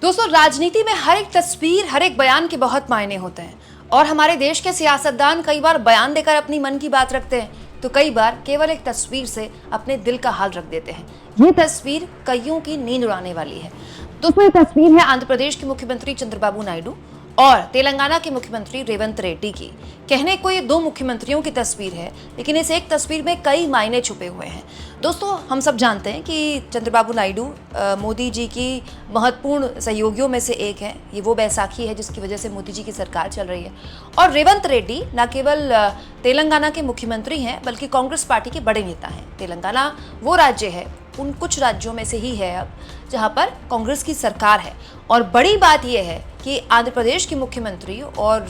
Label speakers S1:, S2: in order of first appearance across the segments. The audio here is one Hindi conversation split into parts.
S1: दोस्तों, राजनीति में हर एक तस्वीर, हर एक बयान के बहुत मायने होते हैं और हमारे देश के सियासतदान कई बार बयान देकर अपनी मन की बात रखते हैं तो कई बार केवल एक तस्वीर से अपने दिल का हाल रख देते हैं। ये तस्वीर कईयों की नींद उड़ाने वाली है। दोस्तों, ये तस्वीर है आंध्र प्रदेश के मुख्यमंत्री चंद्रबाबू नायडू और तेलंगाना के मुख्यमंत्री रेवंत रेड्डी की। कहने को ये दो मुख्यमंत्रियों की तस्वीर है, लेकिन इस एक तस्वीर में कई मायने छुपे हुए हैं। दोस्तों, हम सब जानते हैं कि चंद्रबाबू नायडू मोदी जी की महत्वपूर्ण सहयोगियों में से एक हैं। ये वो बैसाखी है जिसकी वजह से मोदी जी की सरकार चल रही है। और रेवंत रेड्डी न केवल तेलंगाना के मुख्यमंत्री हैं बल्कि कांग्रेस पार्टी के बड़े नेता हैं। तेलंगाना वो राज्य है, उन कुछ राज्यों में से ही है अब जहां पर कांग्रेस की सरकार है। और बड़ी बात यह है कि आंध्र प्रदेश के मुख्यमंत्री और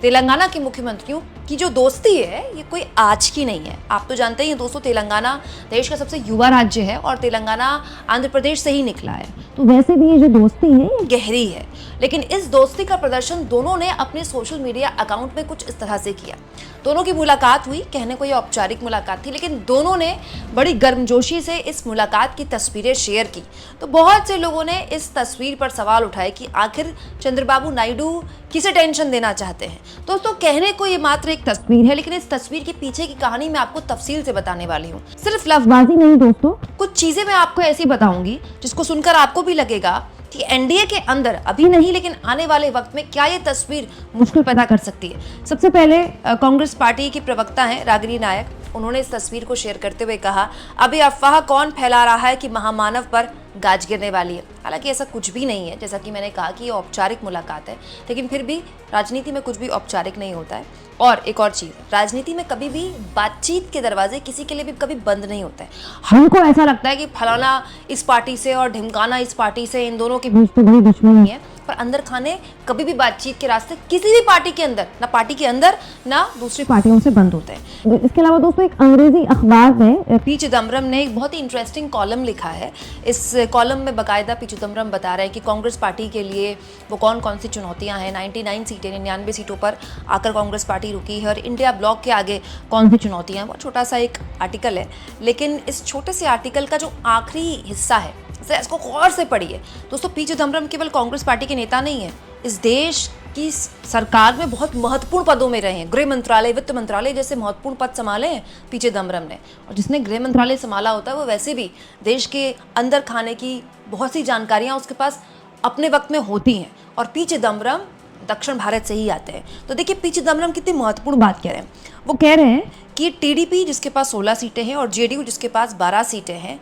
S1: तेलंगाना के मुख्यमंत्रियों की जो दोस्ती है ये कोई आज की नहीं है। आप तो जानते ही हैं दोस्तों, तेलंगाना देश का सबसे युवा राज्य है और तेलंगाना आंध्र प्रदेश से ही निकला है, तो वैसे भी ये जो दोस्ती है ये गहरी है। लेकिन इस दोस्ती का प्रदर्शन दोनों ने अपने सोशल मीडिया अकाउंट में कुछ इस तरह से किया। दोनों की मुलाकात हुई, कहने को ये औपचारिक मुलाकात थी, लेकिन दोनों ने बड़ी गर्मजोशी से इस मुलाकात की तस्वीरें शेयर की। तो बहुत से लोगों ने इस तस्वीर पर सवाल उठाए कि आखिर चंद्रबाबू नायडू किसे टेंशन देना चाहते हैं। दोस्तों, कहने को ये मात्र एक तस्वीर है, लेकिन इस तस्वीर के पीछे की कहानी मैं आपको तफसील से बताने वाली हूँ। सिर्फ लफ्जबाजी नहीं दोस्तों, कुछ चीजें मैं आपको ऐसी बताऊंगी जिसको सुनकर आपको भी लगेगा कि एनडीए के अंदर अभी नहीं लेकिन आने वाले वक्त में क्या ये तस्वीर मुश्किल पैदा कर सकती है। सबसे पहले कांग्रेस पार्टी की प्रवक्ता हैं रागिनी नायक, उन्होंने इस तस्वीर को शेयर करते हुए कहा, अभी अफवाह कौन फैला रहा है कि महामानव पर गाज गिरने वाली है। हालांकि ऐसा कुछ भी नहीं है, जैसा कि मैंने कहा कि ये औपचारिक मुलाकात है, लेकिन फिर भी राजनीति में कुछ भी औपचारिक नहीं होता है। और एक और चीज़, राजनीति में कभी भी बातचीत के दरवाजे किसी के लिए भी कभी बंद नहीं होता है। हमको ऐसा लगता है कि फलाना इस पार्टी से और ढिमकाना इस पार्टी से, इन दोनों के बीच तो बड़ी दुश्मनी है, पर अंदर खाने कभी भी बातचीत के रास्ते किसी भी पार्टी के अंदर, ना पार्टी के अंदर ना दूसरी पार्टियों से बंद होते हैं। इसके अलावा दोस्तों, एक अंग्रेजी अखबार में पी चिदम्बरम ने एक बहुत ही इंटरेस्टिंग कॉलम लिखा है। इस कॉलम में बाकायदा पी चिदम्बरम बता रहे हैं कि कांग्रेस पार्टी के लिए वो कौन कौन सी चुनौतियां हैं। 99 सीटें, 99 सीटों पर आकर कांग्रेस पार्टी रुकी है और इंडिया ब्लॉक के आगे कौन सी चुनौतियां हैं। बहुत छोटा सा एक आर्टिकल है, लेकिन इस छोटे से आर्टिकल का जो आखिरी हिस्सा है इसको गौर से पढ़िए। दोस्तों, पी चिदम्बरम केवल कांग्रेस पार्टी के नेता नहीं है, इस देश की सरकार में बहुत महत्वपूर्ण पदों में रहे हैं। गृह मंत्रालय, वित्त मंत्रालय जैसे महत्वपूर्ण पद संभाले हैं पी चिदम्बरम ने। और जिसने गृह मंत्रालय संभाला होता है वो वैसे भी देश के अंदर खाने की बहुत सी जानकारियां उसके पास अपने वक्त में होती हैं। और पी चिदम्बरम दक्षिण भारत से ही आते हैं। तो देखिए, पी चिदम्बरम कितनी महत्वपूर्ण बात कह रहे हैं। वो कह रहे हैं कि टीडीपी जिसके पास 16 सीटें हैं और जेडीयू जिसके पास 12 सीटें हैं,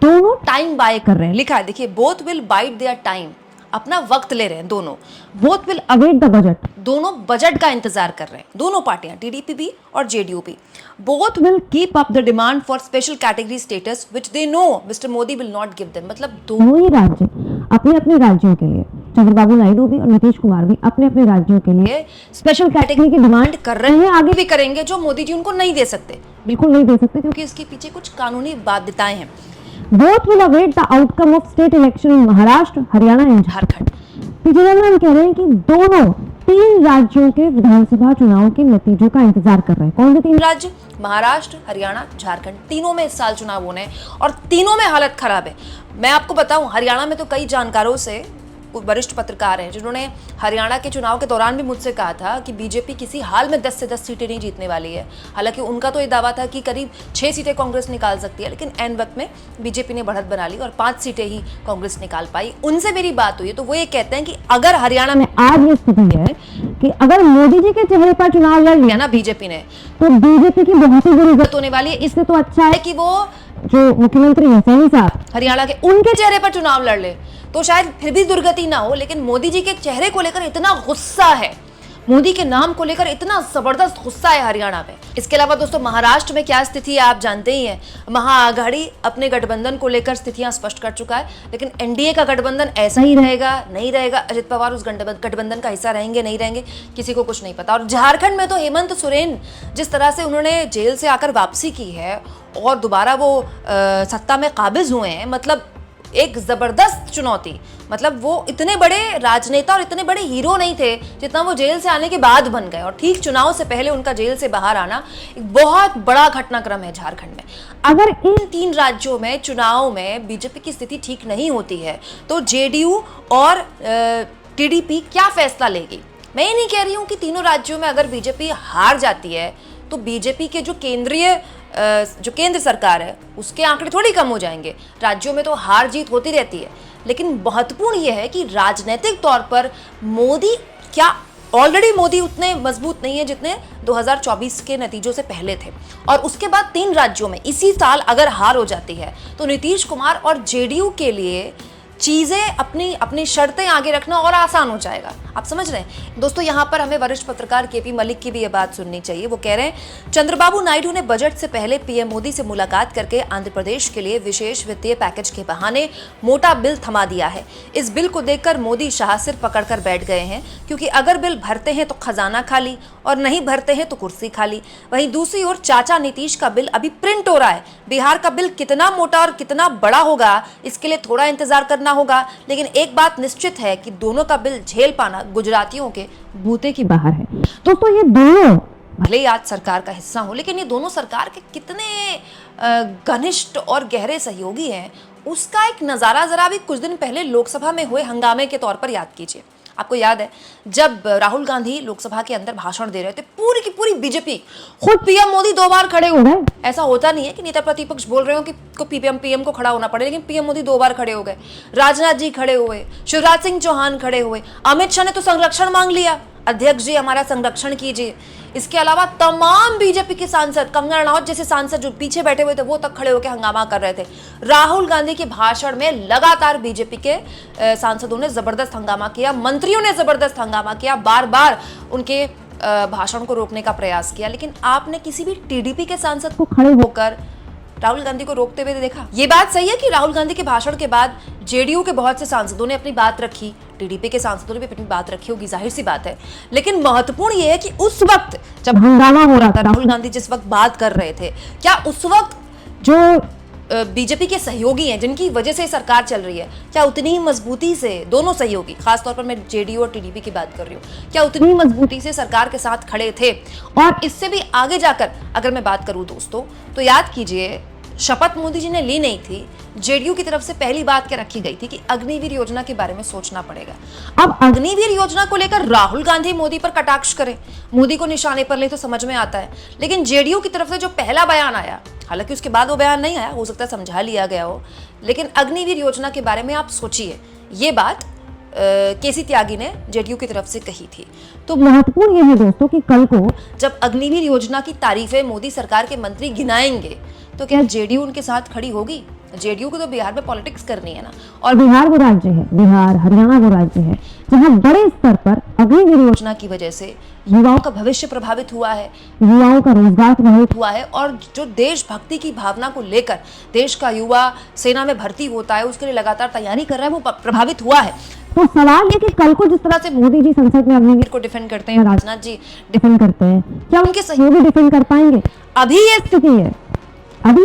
S1: दोनों टाइम बाय कर रहे हैं। लिखा है, देखिए, both will bide their time, अपना वक्त ले रहे हैं दोनों। Both will await the budget, दोनों बजट का इंतजार कर रहे हैं। दोनों पार्टियां, टीडीपी भी और जेडीयू भी। Both will keep up the demand for special category status which they know mister Modi will not give them. मतलब दोनों ही राज्य अपने अपने राज्यों के लिए, चंद्रबाबू नायडू भी और नीतीश कुमार भी अपने अपने राज्यों के लिए स्पेशल कैटेगरी की डिमांड कर रहे हैं, आगे भी करेंगे, जो मोदी जी उनको नहीं दे सकते, बिल्कुल नहीं दे सकते, क्योंकि इसके पीछे कुछ कानूनी बाध्यताएं हैं। Both will await the outcome of state election in Maharashtra, Haryana and Jharkhand. P Chidambaram कह रहे हैं कि दोनों 3 राज्यों के विधानसभा चुनाव के नतीजों का इंतजार कर रहे हैं। कौन से 3 राज्य? महाराष्ट्र, हरियाणा, झारखंड। तीनों में इस साल चुनाव होने हैं और तीनों में हालत खराब है। मैं आपको बताऊं, हरियाणा में तो कई जानकारों से, वरिष्ठ पत्रकार हैं जिन्होंने हरियाणा के चुनाव के दौरान भी मुझसे कहा था कि बीजेपी किसी हाल में 10 से 10 सीटें नहीं जीतने वाली है। हालांकि उनका तो ये दावा था कि करीब 6 सीटें कांग्रेस निकाल सकती है, लेकिन एन वक्त में बीजेपी ने बढ़त बना ली और 5 सीटें ही कांग्रेस निकाल पाई। उनसे मेरी बात हुई तो वो ये कहते हैं कि अगर हरियाणा में आज ये स्थिति है कि अगर मोदी जी के चेहरे पर चुनाव लड़ लिया ना बीजेपी ने, तो बीजेपी की बहुत ही बुरी गत होने वाली है। इससे तो अच्छा है कि वो जो मुख्यमंत्री हैं सैनी साहब हरियाणा के, उनके चेहरे पर चुनाव लड़ ले तो शायद फिर भी दुर्गति ना हो। लेकिन मोदी जी के चेहरे को लेकर इतना गुस्सा है, मोदी के नाम को लेकर इतना जबरदस्त गुस्सा है हरियाणा में। इसके अलावा दोस्तों, महाराष्ट्र में क्या स्थिति है आप जानते ही हैं। महाआघाड़ी अपने गठबंधन को लेकर स्थितियां स्पष्ट कर चुका है, लेकिन एनडीए का गठबंधन ऐसा ही रहेगा, नहीं रहेगा। अजित पवार उस गठबंधन का हिस्सा रहेंगे, नहीं रहेंगे, किसी को कुछ नहीं पता। और झारखंड में तो हेमंत सोरेन जिस तरह से उन्होंने जेल से आकर वापसी की है और दोबारा वो सत्ता में काबिज हुए हैं, मतलब एक जबरदस्त चुनौती। मतलब वो इतने बड़े राजनेता और इतने बड़े हीरो नहीं थे जितना वो जेल से आने के बाद बन गए, और ठीक चुनाव से पहले उनका जेल से बाहर आना एक बहुत बड़ा घटनाक्रम है झारखंड में। अगर इन 3 राज्यों में चुनाव में बीजेपी की स्थिति ठीक नहीं होती है तो जेडीयू और टीडीपी क्या फैसला लेगी। मैं ये नहीं कह रही हूं कि तीनों राज्यों में अगर बीजेपी हार जाती है तो बीजेपी के जो केंद्र सरकार है उसके आंकड़े थोड़ी कम हो जाएंगे। राज्यों में तो हार जीत होती रहती है, लेकिन महत्वपूर्ण यह है कि राजनीतिक तौर पर मोदी क्या ऑलरेडी मोदी उतने मजबूत नहीं है जितने 2024 के नतीजों से पहले थे। और उसके बाद 3 राज्यों में इसी साल अगर हार हो जाती है तो नीतीश कुमार और जेडीयू के लिए चीजें अपनी शर्तें आगे रखना और आसान हो जाएगा। आप समझ रहे हैं दोस्तों। यहाँ पर हमें वरिष्ठ पत्रकार केपी मलिक की भी ये बात सुननी चाहिए। वो कह रहे हैं चंद्रबाबू नायडू ने बजट से पहले पीएम मोदी से मुलाकात करके आंध्र प्रदेश के लिए विशेष वित्तीय पैकेज के बहाने मोटा बिल थमा दिया है। इस बिल को देखकर मोदी शाह सिर पकड़कर बैठ गए हैं, क्योंकि अगर बिल भरते हैं तो खजाना खाली और नहीं भरते हैं तो कुर्सी खाली। वहीं दूसरी ओर चाचा नीतीश का बिल अभी प्रिंट हो रहा है। बिहार का बिल कितना मोटा और कितना बड़ा होगा इसके लिए थोड़ा इंतजार करना होगा, लेकिन एक बात निश्चित है कि दोनों का बिल झेल पाना गुजरातियों के बूते की बाहर है। दोस्तों ये दोनों भले ही आज सरकार का हिस्सा हो, लेकिन ये दोनों सरकार के कितने घनिष्ठ और गहरे सहयोगी हैं उसका एक नजारा जरा भी कुछ दिन पहले लोकसभा में हुए हंगामे के तौर पर याद कीजिए। आपको याद है जब राहुल गांधी लोकसभा के अंदर भाषण दे रहे थे, पूरी की पूरी बीजेपी, खुद पीएम मोदी 2 बार खड़े हो गए। ऐसा होता नहीं है कि नेता प्रतिपक्ष बोल रहे हो कि पीएम को खड़ा होना पड़े, लेकिन पीएम मोदी 2 बार खड़े हो गए। राजनाथ जी खड़े हुए, शिवराज सिंह चौहान खड़े हुए, अमित शाह ने तो संरक्षण मांग लिया, अध्यक्ष जी हमारा संरक्षण कीजिए। इसके अलावा तमाम बीजेपी के सांसद, कंगना रनौत जैसे सांसद जो पीछे बैठे हुए थे वो तक खड़े होकर हंगामा कर रहे थे। राहुल गांधी के भाषण में लगातार बीजेपी के सांसदों ने जबरदस्त हंगामा किया, मंत्रियों ने जबरदस्त हंगामा किया, बार बार उनके भाषण को रोकने का प्रयास किया। लेकिन आपने किसी भी टीडीपी के सांसद को खड़े होकर राहुल गांधी को रोकते हुए देखा? ये बात सही है कि राहुल गांधी के भाषण के बाद जेडीयू के बहुत से सांसदों ने अपनी बात रखी, टीडीपी के सांसदों ने भी अपनी बात रखी होगी, जाहिर सी बात है। लेकिन महत्वपूर्ण ये है कि उस वक्त जब हंगामा हो रहा था, राहुल गांधी जिस वक्त बात कर रहे थे, क्या उस वक्त जो बीजेपी के सहयोगी हैं जिनकी वजह से सरकार चल रही है, क्या उतनी ही मजबूती से दोनों सहयोगी, खासतौर पर मैं जेडीयू और टीडीपी की बात कर रही हूँ, क्या उतनी मजबूती से सरकार के साथ खड़े थे? और इससे भी आगे जाकर अगर मैं बात करूँ दोस्तों, तो याद कीजिए शपथ मोदी जी ने ली नहीं थी, जेडीयू की तरफ से पहली बात क्या रखी गई थी कि अग्निवीर योजना के बारे में सोचना पड़ेगा। अब अग्निवीर योजना को लेकर राहुल गांधी मोदी पर कटाक्ष करें, मोदी को निशाने पर ले तो समझ में आता है, लेकिन जेडीयू की तरफ से जो पहला बयान आया, हालांकि उसके बाद वो बयान नहीं आया, हो सकता है समझा लिया गया हो, लेकिन अग्निवीर योजना के बारे में आप सोचिए, ये बात केसी त्यागी ने जेडीयू की तरफ से कही थी। तो महत्वपूर्ण ये है दोस्तों कि कल को जब अग्निवीर योजना की तारीफें मोदी सरकार के मंत्री गिनाएंगे तो क्या जेडीयू उनके साथ खड़ी होगी? जेडीयू को तो बिहार में पॉलिटिक्स करनी है ना, और बिहार वो राज्य है, बिहार हरियाणा वो राज्य है जहां बड़े स्तर पर अग्निवीर योजना की वजह से युवाओं का भविष्य प्रभावित हुआ है, युवाओं का रोजगार प्रभावित हुआ है, और जो देशभक्ति की भावना को लेकर देश का युवा सेना में भर्ती होता है, उसके लिए लगातार तैयारी कर रहा है, वो प्रभावित हुआ है। तो सवाल ये कि कल को जिस तरह से मोदी जी संसद में अग्निवीर को डिफेंड करते हैं, राजनाथ जी डिफेंड करते हैं, क्या उनके सहयोगी डिफेंड कर पाएंगे? अभी ये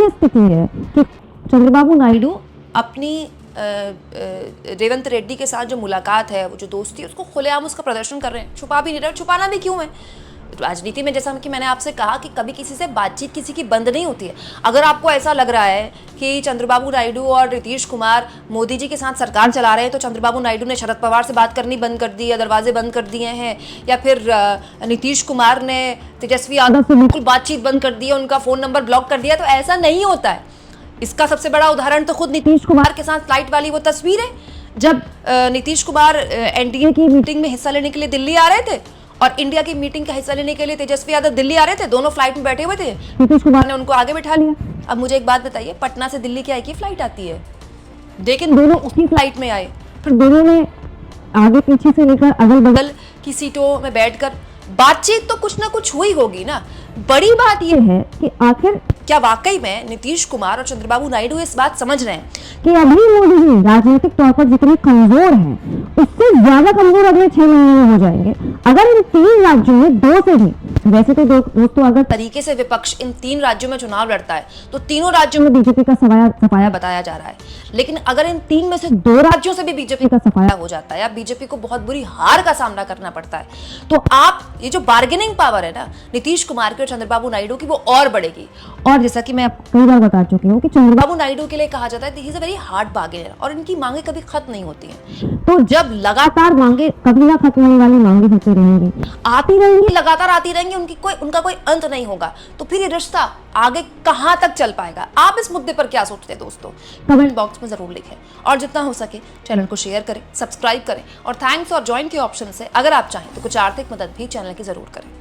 S1: स्थिति है कि चंद्रबाबू नायडू अपनी रेवंत रेड्डी के साथ जो मुलाकात है, वो जो दोस्ती है, उसको खुलेआम उसका प्रदर्शन कर रहे हैं, छुपा भी नहीं रहे। छुपाना भी क्यों है? राजनीति में जैसा कि मैंने आपसे कहा कि कभी किसी से बातचीत किसी की बंद नहीं होती है। अगर आपको ऐसा लग रहा है कि चंद्रबाबू नायडू और नीतीश कुमार मोदी जी के साथ सरकार चला रहे हैं, तो चंद्रबाबू नायडू ने शरद पवार से बात करनी बंद कर दी या दरवाजे बंद कर दिए हैं, या फिर नीतीश कुमार ने तेजस्वी यादव से बिल्कुल बातचीत बंद कर दी है, उनका फोन नंबर ब्लॉक कर दिया, तो ऐसा नहीं होता है। इसका सबसे बड़ा उदाहरण तो खुद नीतीश कुमार के साथ फ्लाइट वाली वो तस्वीर है, जब नीतीश कुमार एनडीए की मीटिंग में हिस्सा लेने के लिए दिल्ली आ रहे थे और इंडिया की मीटिंग का हिस्सा लेने के लिए तेजस्वी यादव दिल्ली आ रहे थे, दोनों फ्लाइट में बैठे हुए थे, नीतीश कुमार ने उनको आगे बिठा लिया। अब मुझे एक बात बताइए, पटना से दिल्ली क्या एक ही फ्लाइट आती है? लेकिन दोनों उसी फ्लाइट में आए, फिर दोनों ने आगे पीछे से लेकर अगल बगल की सीटों में बैठकर बातचीत तो कुछ ना कुछ हुई होगी ना। बड़ी बात यह है कि आखिर क्या वाकई में नीतीश कुमार और चंद्रबाबू नायडू इस बात समझ रहे हैं कि अभी मोदी जी राजनीतिक तौर पर जितने कमजोर हैं, उससे ज्यादा कमजोर अगले 6 महीने में हो जाएंगे अगर इन 3 राज्यों में 2 से भी
S2: वैसे तो दोस्तों अगर
S1: तरीके से विपक्ष इन 3 राज्यों में चुनाव लड़ता है तो तीनों राज्यों में बीजेपी का सफाया बताया जा रहा है, लेकिन अगर इन 3 में से 2 राज्यों से भी बीजेपी का सफाया हो जाता है या बीजेपी को बहुत बुरी हार का सामना करना पड़ता है, तो आप ये जो बार्गेनिंग पावर है ना नीतीश कुमार की और चंद्रबाबू नायडू की, वो और बढ़ेगी। और जैसा कि मैं
S2: कई बार बता चुकी हूँ कि
S1: चंद्रबाबू नायडू के लिए कहा जाता है he is a very hard bargainer और इनकी मांगे कभी खत्म नहीं होती हैं। तो जब लगातार
S2: मांगे कभी ना खत्म होने वाली मांगे होती रहेंगी,
S1: आती रहेंगी, लगातार आती रहेंगी, उनका कोई अंत नहीं होगा, तो फिर ये रिश्ता आगे कहां तक चल पाएगा? आप इस मुद्दे पर क्या सोचते हैं दोस्तों? कमेंट बॉक्स में जरूर लिखें और जितना हो सके चैनल को शेयर करें, सब्सक्राइब करें और थैंक्स और ज्वाइन के ऑप्शन से अगर आप चाहें तो कुछ आर्थिक मदद भी चैनल की जरूर करें।